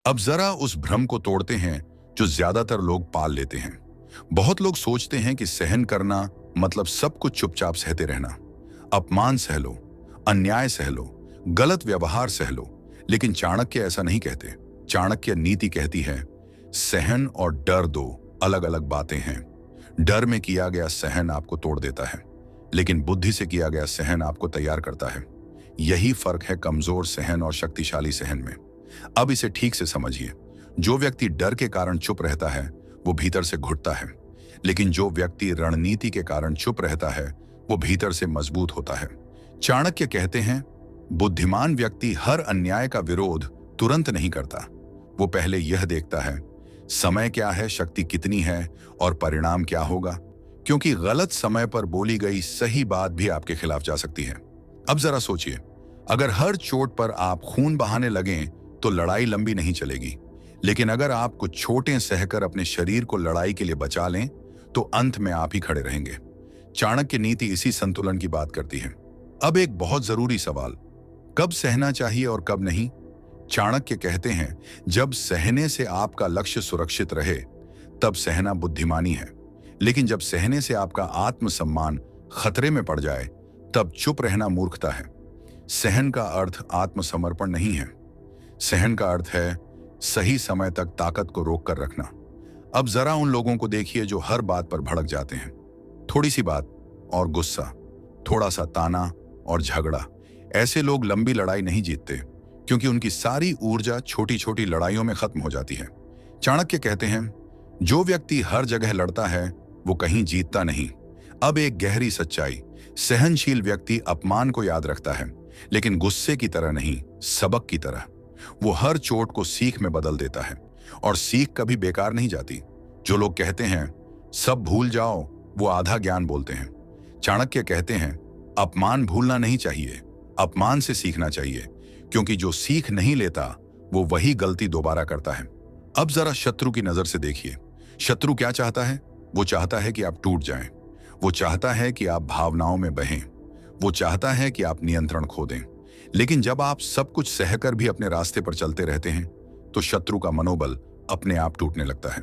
अब जरा उस भ्रम को तोड़ते हैं जो ज्यादातर लोग पाल लेते हैं। बहुत लोग सोचते हैं कि सहन करना मतलब सब कुछ चुपचाप सहते रहना, अपमान सह लो, अन्याय सह लो, गलत व्यवहार सह लो। लेकिन चाणक्य ऐसा नहीं कहते। चाणक्य नीति कहती है, सहन और डर दो अलग अलग बातें हैं। डर में किया गया सहन आपको तोड़ देता है, लेकिन बुद्धि से किया गया सहन आपको तैयार करता है। यही फर्क है कमजोर सहन और शक्तिशाली सहन में। अब इसे ठीक से समझिए। जो व्यक्ति डर के कारण चुप रहता है वो भीतर से घुटता है, लेकिन जो व्यक्ति रणनीति के कारण चुप रहता है वो भीतर से मजबूत होता है। चाणक्य कहते हैं, बुद्धिमान व्यक्ति हर अन्याय का विरोध तुरंत नहीं करता। वो पहले यह देखता है समय क्या है, शक्ति कितनी है और परिणाम क्या होगा, क्योंकि गलत समय पर बोली गई सही बात भी आपके खिलाफ जा सकती है। अब जरा सोचिए, अगर हर चोट पर आप खून बहाने लगें तो लड़ाई लंबी नहीं चलेगी, लेकिन अगर आप कुछ चोटें सहकर अपने शरीर को लड़ाई के लिए बचा लें तो अंत में आप ही खड़े रहेंगे। चाणक्य नीति इसी संतुलन की बात करती है। अब एक बहुत जरूरी सवाल, कब सहना चाहिए और कब नहीं? चाणक्य कहते हैं, जब सहने से आपका लक्ष्य सुरक्षित रहे तब सहना बुद्धिमानी है, लेकिन जब सहने से आपका आत्मसम्मान खतरे में पड़ जाए तब चुप रहना मूर्खता है। सहन का अर्थ आत्मसमर्पण नहीं है। सहन का अर्थ है सही समय तक ताकत को रोक कर रखना। अब जरा उन लोगों को देखिए जो हर बात पर भड़क जाते हैं। थोड़ी सी बात और गुस्सा, थोड़ा सा ताना और झगड़ा। ऐसे लोग लंबी लड़ाई नहीं जीतते, क्योंकि उनकी सारी ऊर्जा छोटी छोटी लड़ाइयों में खत्म हो जाती है। चाणक्य कहते हैं, जो व्यक्ति हर जगह लड़ता है वो कहीं जीतता नहीं। अब एक गहरी सच्चाई, सहनशील व्यक्ति अपमान को याद रखता है, लेकिन गुस्से की तरह नहीं, सबक की तरह। वो हर चोट को सीख में बदल देता है, और सीख कभी बेकार नहीं जाती। जो लोग कहते हैं सब भूल जाओ, वो आधा ज्ञान बोलते हैं। चाणक्य कहते हैं, अपमान भूलना नहीं चाहिए, अपमान से सीखना चाहिए, क्योंकि जो सीख नहीं लेता वो वही गलती दोबारा करता है। अब जरा शत्रु की नजर से देखिए। शत्रु क्या चाहता है? वो चाहता है कि आप टूट जाएं। वो चाहता है कि आप भावनाओं में बहें। वो चाहता है कि आप नियंत्रण खो दें। लेकिन जब आप सब कुछ सहकर भी अपने रास्ते पर चलते रहते हैं तो शत्रु का मनोबल अपने आप टूटने लगता है।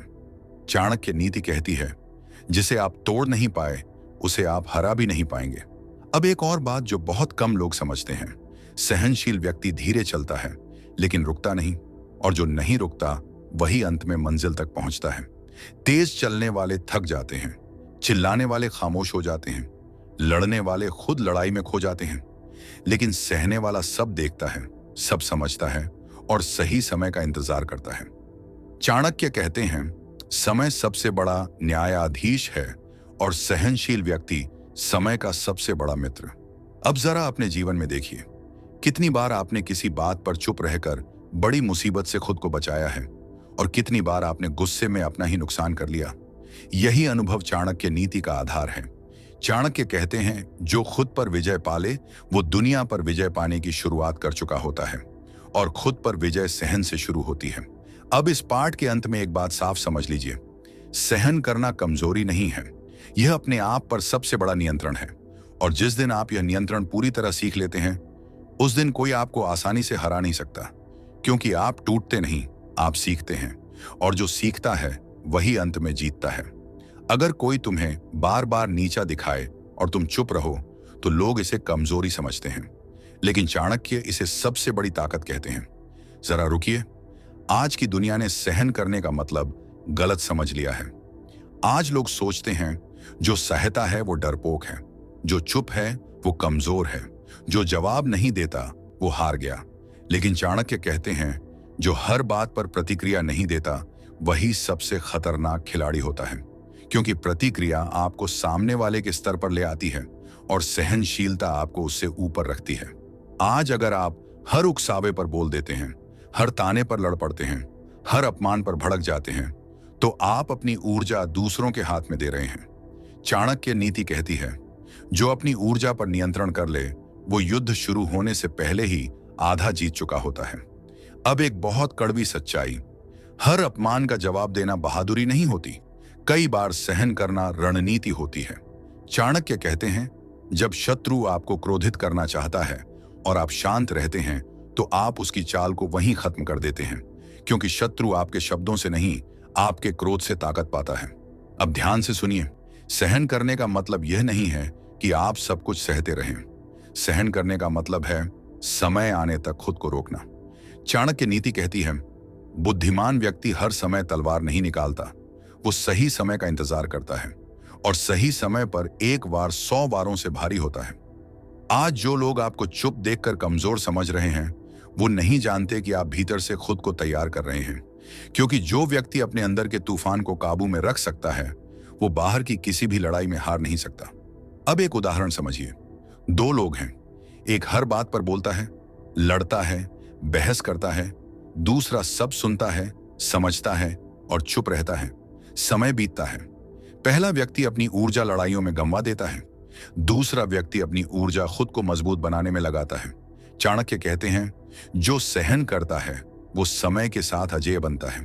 चाणक्य नीति कहती है, जिसे आप तोड़ नहीं पाए उसे आप हरा भी नहीं पाएंगे। अब एक और बात जो बहुत कम लोग समझते हैं, सहनशील व्यक्ति धीरे चलता है लेकिन रुकता नहीं, और जो नहीं रुकता वही अंत में मंजिल तक पहुंचता है। तेज चलने वाले थक जाते हैं, चिल्लाने वाले खामोश हो जाते हैं, लड़ने वाले खुद लड़ाई में खो जाते हैं, लेकिन सहने वाला सब देखता है, सब समझता है और सही समय का इंतजार करता है। चाणक्य कहते हैं, समय सबसे बड़ा न्यायाधीश है और सहनशील व्यक्ति समय का सबसे बड़ा मित्र। अब जरा अपने जीवन में देखिए, कितनी बार आपने किसी बात पर चुप रहकर बड़ी मुसीबत से खुद को बचाया है, और कितनी बार आपने गुस्से में अपना ही नुकसान कर लिया। यही अनुभव चाणक्य नीति का आधार है। चाणक्य कहते हैं, जो खुद पर विजय पाले वो दुनिया पर विजय पाने की शुरुआत कर चुका होता है, और खुद पर विजय सहन से शुरू होती है। अब इस पाठ के अंत में एक बात साफ समझ लीजिए, सहन करना कमजोरी नहीं है, यह अपने आप पर सबसे बड़ा नियंत्रण है। और जिस दिन आप यह नियंत्रण पूरी तरह सीख लेते हैं उस दिन कोई आपको आसानी से हरा नहीं सकता, क्योंकि आप टूटते नहीं, आप सीखते हैं, और जो सीखता है वही अंत में जीतता है। अगर कोई तुम्हें बार बार नीचा दिखाए और तुम चुप रहो तो लोग इसे कमजोरी समझते हैं, लेकिन चाणक्य इसे सबसे बड़ी ताकत कहते हैं। जरा रुकिए, आज की दुनिया ने सहन करने का मतलब गलत समझ लिया है। आज लोग सोचते हैं जो सहता है वो डरपोक है, जो चुप है वो कमजोर है, जो जवाब नहीं देता वो हार गया। लेकिन चाणक्य कहते हैं, जो हर बात पर प्रतिक्रिया नहीं देता वही सबसे खतरनाक खिलाड़ी होता है, क्योंकि प्रतिक्रिया आपको सामने वाले के स्तर पर ले आती है और सहनशीलता आपको उससे ऊपर रखती है। आज अगर आप हर उकसावे पर बोल देते हैं, हर ताने पर लड़ पड़ते हैं, हर अपमान पर भड़क जाते हैं, तो आप अपनी ऊर्जा दूसरों के हाथ में दे रहे हैं। चाणक्य नीति कहती है, जो अपनी ऊर्जा पर नियंत्रण कर ले वो युद्ध शुरू होने से पहले ही आधा जीत चुका होता है। अब एक बहुत कड़वी सच्चाई, हर अपमान का जवाब देना बहादुरी नहीं होती, कई बार सहन करना रणनीति होती है। चाणक्य कहते हैं, जब शत्रु आपको क्रोधित करना चाहता है और आप शांत रहते हैं तो आप उसकी चाल को वहीं खत्म कर देते हैं, क्योंकि शत्रु आपके शब्दों से नहीं, आपके क्रोध से ताकत पाता है। अब ध्यान से सुनिए, सहन करने का मतलब यह नहीं है कि आप सब कुछ सहते रहें। सहन करने का मतलब है समय आने तक खुद को रोकना। चाणक्य नीति कहती है, बुद्धिमान व्यक्ति हर समय तलवार नहीं निकालता, वो सही समय का इंतजार करता है, और सही समय पर एक वार 100 वारों से भारी होता है। आज जो लोग आपको चुप देखकर कमजोर समझ रहे हैं, वो नहीं जानते कि आप भीतर से खुद को तैयार कर रहे हैं। क्योंकि जो व्यक्ति अपने अंदर के तूफान को काबू में रख सकता है, वो बाहर की किसी भी लड़ाई में हार नहीं सकता। अब एक उदाहरण समझिए। दो लोग हैं, एक हर बात पर बोलता है, लड़ता है, बहस करता है, दूसरा सब सुनता है, समझता है और चुप रहता है। समय बीतता है, पहला व्यक्ति अपनी ऊर्जा लड़ाइयों में गंवा देता है, दूसरा व्यक्ति अपनी ऊर्जा खुद को मजबूत बनाने में लगाता है। चाणक्य कहते हैं, जो सहन करता है वो समय के साथ अजेय बनता है,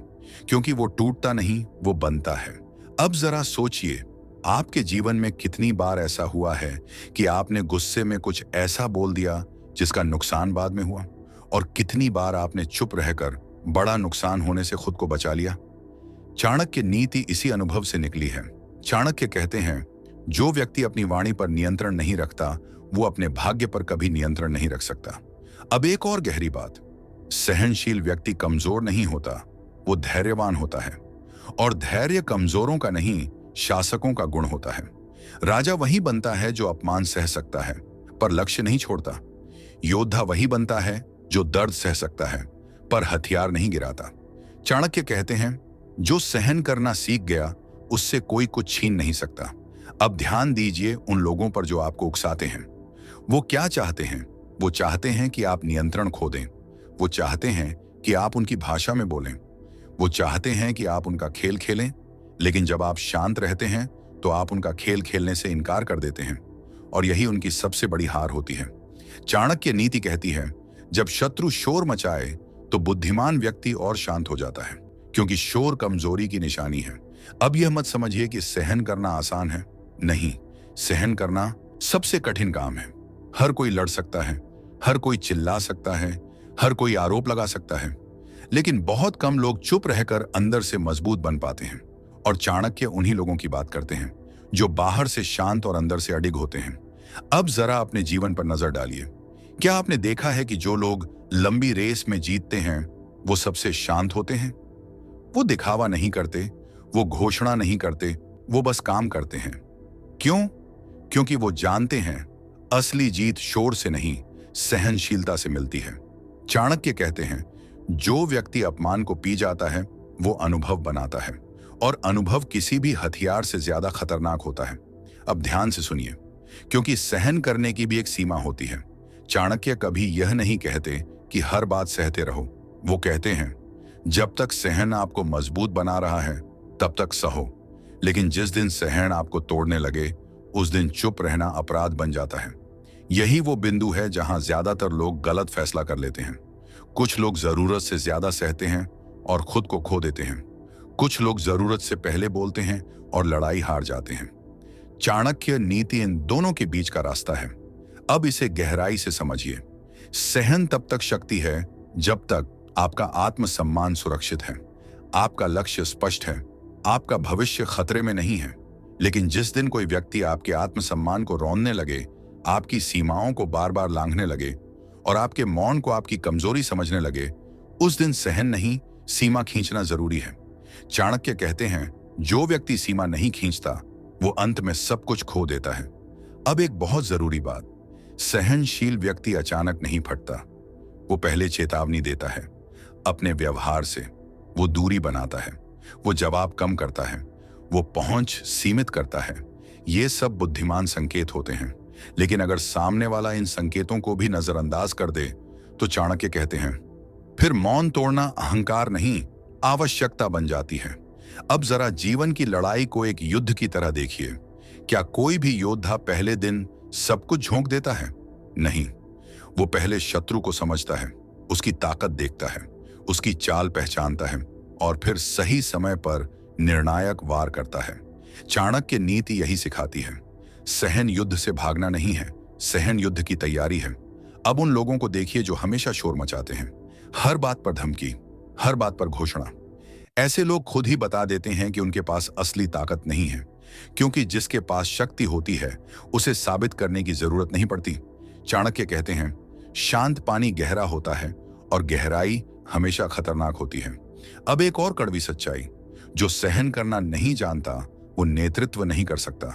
क्योंकि वो टूटता नहीं, वो बनता है। अब जरा सोचिए, आपके जीवन में कितनी बार ऐसा हुआ है कि आपने गुस्से में कुछ ऐसा बोल दिया जिसका नुकसान बाद में हुआ, और कितनी बार आपने चुप रहकर बड़ा नुकसान होने से खुद को बचा लिया। चाणक्य नीति इसी अनुभव से निकली है। चाणक्य कहते हैं, जो व्यक्ति अपनी वाणी पर नियंत्रण नहीं रखता, वो अपने भाग्य पर कभी नियंत्रण नहीं रख सकता। अब एक और गहरी बात, सहनशील व्यक्ति कमजोर नहीं होता, वो धैर्यवान होता है। और धैर्य कमजोरों का नहीं, शासकों का गुण होता है। राजा वही बनता है जो अपमान सह सकता है पर लक्ष्य नहीं छोड़ता। योद्धा वही बनता है जो दर्द सह सकता है पर हथियार नहीं गिराता। चाणक्य कहते हैं, जो सहन करना सीख गया उससे कोई कुछ छीन नहीं सकता। अब ध्यान दीजिए उन लोगों पर जो आपको उकसाते हैं। वो क्या चाहते हैं? वो चाहते हैं कि आप नियंत्रण खो दें। वो चाहते हैं कि आप उनकी भाषा में बोलें। वो चाहते हैं कि आप उनका खेल खेलें, लेकिन जब आप शांत रहते हैं तो आप उनका खेल खेलने से इनकार कर देते हैं, और यही उनकी सबसे बड़ी हार होती है। चाणक्य नीति कहती है, जब शत्रु शोर मचाए तो बुद्धिमान व्यक्ति और शांत हो जाता है, क्योंकि शोर कमजोरी की निशानी है। अब यह मत समझिए कि सहन करना आसान है। नहीं, सहन करना सबसे कठिन काम है। हर कोई लड़ सकता है, हर कोई चिल्ला सकता है, हर कोई आरोप लगा सकता है, लेकिन बहुत कम लोग चुप रहकर अंदर से मजबूत बन पाते हैं। और चाणक्य उन्हीं लोगों की बात करते हैं जो बाहर से शांत और अंदर से अडिग होते हैं। अब जरा अपने जीवन पर नजर डालिए। क्या आपने देखा है कि जो लोग लंबी रेस में जीतते हैं वो सबसे शांत होते हैं? वो दिखावा नहीं करते, वो घोषणा नहीं करते, वो बस काम करते हैं। क्यों? क्योंकि वो जानते हैं असली जीत शोर से नहीं, सहनशीलता से मिलती है। चाणक्य कहते हैं, जो व्यक्ति अपमान को पी जाता है वो अनुभव बनाता है, और अनुभव किसी भी हथियार से ज्यादा खतरनाक होता है। अब ध्यान से सुनिए, क्योंकि सहन करने की भी एक सीमा होती है। चाणक्य कभी यह नहीं कहते कि हर बात सहते रहो। वो कहते हैं, जब तक सहन आपको मजबूत बना रहा है तब तक सहो, लेकिन जिस दिन सहन आपको तोड़ने लगे उस दिन चुप रहना अपराध बन जाता है। यही वो बिंदु है जहां ज्यादातर लोग गलत फैसला कर लेते हैं। कुछ लोग जरूरत से ज्यादा सहते हैं और खुद को खो देते हैं। कुछ लोग जरूरत से पहले बोलते हैं और लड़ाई हार जाते हैं। चाणक्य नीति इन दोनों के बीच का रास्ता है। अब इसे गहराई से समझिए। सहन तब तक शक्ति है जब तक आपका आत्मसम्मान सुरक्षित है, आपका लक्ष्य स्पष्ट है, आपका भविष्य खतरे में नहीं है। लेकिन जिस दिन कोई व्यक्ति आपके आत्मसम्मान को रौंदने लगे, आपकी सीमाओं को बार बार लांघने लगे और आपके मौन को आपकी कमजोरी समझने लगे, उस दिन सहन नहीं, सीमा खींचना जरूरी है। चाणक्य कहते हैं, जो व्यक्ति सीमा नहीं खींचता वो अंत में सब कुछ खो देता है। अब एक बहुत जरूरी बात, सहनशील व्यक्ति अचानक नहीं फटता। वो पहले चेतावनी देता है, अपने व्यवहार से वो दूरी बनाता है, वो जवाब कम करता है, वो पहुंच सीमित करता है। ये सब बुद्धिमान संकेत होते हैं। लेकिन अगर सामने वाला इन संकेतों को भी नजरअंदाज कर दे तो चाणक्य कहते हैं, फिर मौन तोड़ना अहंकार नहीं, आवश्यकता बन जाती है। अब जरा जीवन की लड़ाई को एक युद्ध की तरह देखिए। क्या कोई भी योद्धा पहले दिन सब कुछ झोंक देता है? नहीं, वो पहले शत्रु को समझता है, उसकी ताकत देखता है, उसकी चाल पहचानता है और फिर सही समय पर निर्णायक वार करता है। चाणक्य नीति यही सिखाती है। सहन युद्ध से भागना नहीं है, सहन युद्ध की तैयारी है। अब उन लोगों को देखिए जो हमेशा शोर मचाते हैं, हर बात पर धमकी, हर बात पर घोषणा। ऐसे लोग खुद ही बता देते हैं कि उनके पास असली ताकत नहीं है, क्योंकि जिसके पास शक्ति होती है उसे साबित करने की जरूरत नहीं पड़ती। चाणक्य कहते हैं, शांत पानी गहरा होता है और गहराई हमेशा खतरनाक होती है। अब एक और कड़वी सच्चाई, जो सहन करना नहीं जानता वो नेतृत्व नहीं कर सकता,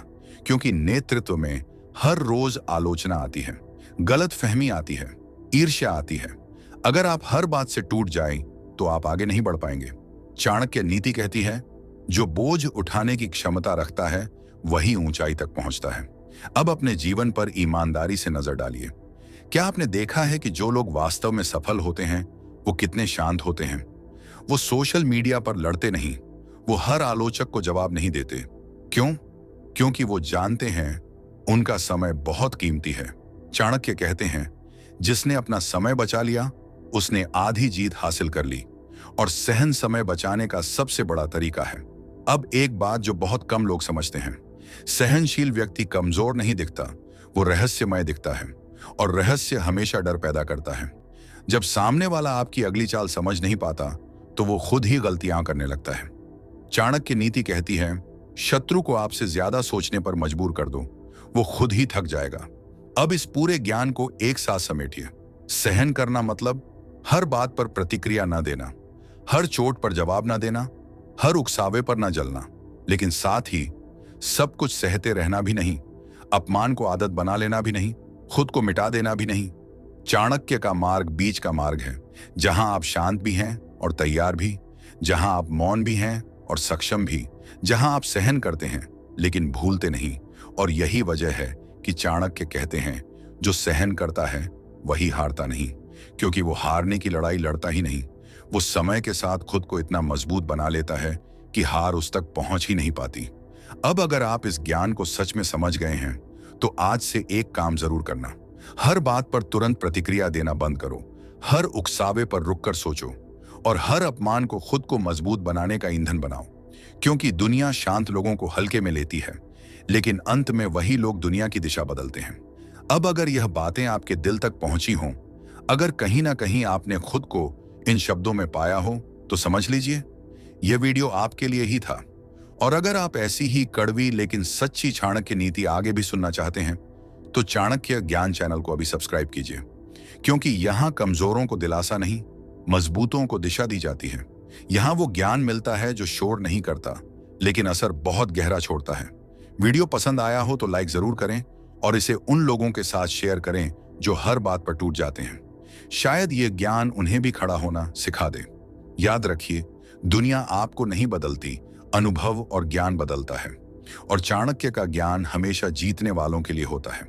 क्योंकि नेतृत्व में हर रोज आलोचना आती है, गलत फहमी आती है, ईर्ष्या आती है। अगर आप हर बात से टूट जाएं तो आप आगे नहीं बढ़ पाएंगे। चाणक्य नीति कहती है, जो बोझ उठाने की क्षमता रखता है वही ऊंचाई तक पहुंचता है। अब अपने जीवन पर ईमानदारी से नजर डालिए। क्या आपने देखा है कि जो लोग वास्तव में सफल होते हैं वो कितने शांत होते हैं? वो सोशल मीडिया पर लड़ते नहीं, वो हर आलोचक को जवाब नहीं देते। क्यों? क्योंकि वो जानते हैं उनका समय बहुत कीमती है। चाणक्य कहते हैं, जिसने अपना समय बचा लिया उसने आधी जीत हासिल कर ली, और सहन समय बचाने का सबसे बड़ा तरीका है। अब एक बात जो बहुत कम लोग समझते हैं, सहनशील व्यक्ति कमजोर नहीं दिखता, वो रहस्यमय दिखता है, और रहस्य हमेशा डर पैदा करता है। जब सामने वाला आपकी अगली चाल समझ नहीं पाता तो वो खुद ही गलतियां करने लगता है। चाणक्य नीति कहती है, शत्रु को आपसे ज्यादा सोचने पर मजबूर कर दो, वो खुद ही थक जाएगा। अब इस पूरे ज्ञान को एक साथ समेटिए। सहन करना मतलब हर बात पर प्रतिक्रिया न देना, हर चोट पर जवाब ना देना, हर उकसावे पर ना जलना, लेकिन साथ ही सब कुछ सहते रहना भी नहीं, अपमान को आदत बना लेना भी नहीं, खुद को मिटा देना भी नहीं। चाणक्य का मार्ग बीच का मार्ग है, जहां आप शांत भी हैं और तैयार भी, जहां आप मौन भी हैं और सक्षम भी, जहां आप सहन करते हैं लेकिन भूलते नहीं। और यही वजह है कि चाणक्य कहते हैं, जो सहन करता है वही हारता नहीं, क्योंकि वो हारने की लड़ाई लड़ता ही नहीं, वो समय के साथ खुद को इतना मजबूत बना लेता है कि हार उस तक पहुंच ही नहीं पाती। अब अगर आप इस ज्ञान को सच में समझ गए हैं तो आज से एक काम जरूर करना, हर बात पर तुरंत प्रतिक्रिया देना बंद करो, हर उकसावे पर रुककर सोचो, और हर अपमान को खुद को मजबूत बनाने का ईंधन बनाओ। क्योंकि दुनिया शांत लोगों को हल्के में लेती है, लेकिन अंत में वही लोग दुनिया की दिशा बदलते हैं। अब अगर यह बातें आपके दिल तक पहुंची हों, अगर कहीं ना कहीं आपने खुद को इन शब्दों में पाया हो, तो समझ लीजिए यह वीडियो आपके लिए ही था। और अगर आप ऐसी ही कड़वी लेकिन सच्ची चाणक्य नीति आगे भी सुनना चाहते हैं तो चाणक्य ज्ञान चैनल को अभी सब्सक्राइब कीजिए, क्योंकि यहाँ कमजोरों को दिलासा नहीं, मजबूतों को दिशा दी जाती है। यहाँ वो ज्ञान मिलता है जो शोर नहीं करता लेकिन असर बहुत गहरा छोड़ता है। वीडियो पसंद आया हो तो लाइक जरूर करें और इसे उन लोगों के साथ शेयर करें जो हर बात पर टूट जाते हैं। शायद ये ज्ञान उन्हें भी खड़ा होना सिखा दे। याद रखिए, दुनिया आपको नहीं बदलती, अनुभव और ज्ञान बदलता है, और चाणक्य का ज्ञान हमेशा जीतने वालों के लिए होता है।